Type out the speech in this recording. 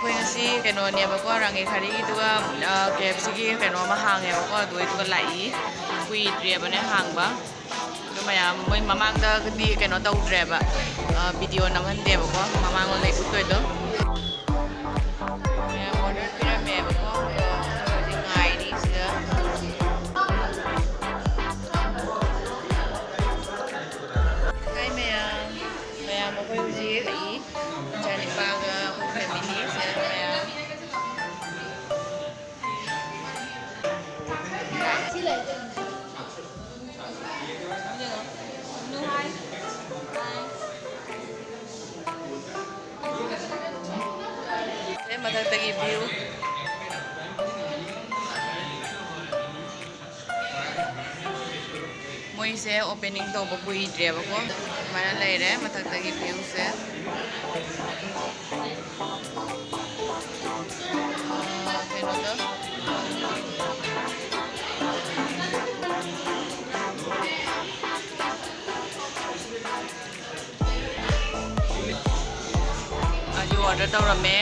ꯑꯩꯈꯣꯏ ꯉꯁꯤ ꯀꯩꯅꯣꯅꯦꯕꯀꯣ ꯔꯥꯡꯉꯩꯈꯥꯔꯤꯒꯤꯗꯨꯒ KFCꯒꯤ ꯀꯩꯅꯣ ꯑꯃ ꯍꯥꯡꯉꯦꯕꯀꯣ ꯑꯗꯨꯒ ꯂꯥꯛꯏ ꯀꯨꯏꯗ꯭ꯔꯦꯕꯅꯦ ꯍꯥꯡꯕ ꯑꯗꯨ ꯃꯌꯥꯝ ꯃꯣꯏ ꯃꯃꯥꯡꯗꯗꯤ ꯀꯩꯅꯣ ꯇꯧꯗ꯭ꯔꯦꯕ ꯚꯤꯗꯤꯑꯣ ꯅꯝꯍꯟꯗꯦꯕꯀꯣ ꯃꯃꯥꯡꯂꯣꯝꯗꯩ ꯎꯠꯇꯣꯏꯗꯣ ꯃꯌꯥꯝ ꯑꯣꯔꯗꯔ ꯄꯤꯔꯝꯃꯦꯕꯀꯣ ꯑꯗꯣ ꯍꯧꯖꯤꯛ ꯉꯥꯏꯔꯤ ꯁꯤꯗ ꯍꯥꯏ ꯃꯌꯥꯝ ꯑꯩꯈꯣꯏ ꯍꯧꯖꯤꯛ ꯂꯩ ꯏꯆꯥꯅꯤꯄꯥꯒ ꯑꯩꯈꯣꯏ ꯐꯦꯃꯤꯂꯤ ꯁꯤꯗ ꯃꯌꯥꯝ मधक्तगी व्यू मोइसे ओपनिंग तौब कुइद्रेबको सुमायना लेरे मधक्तगी व्यू से कैनोदो आजु ऑर्डर तौरमे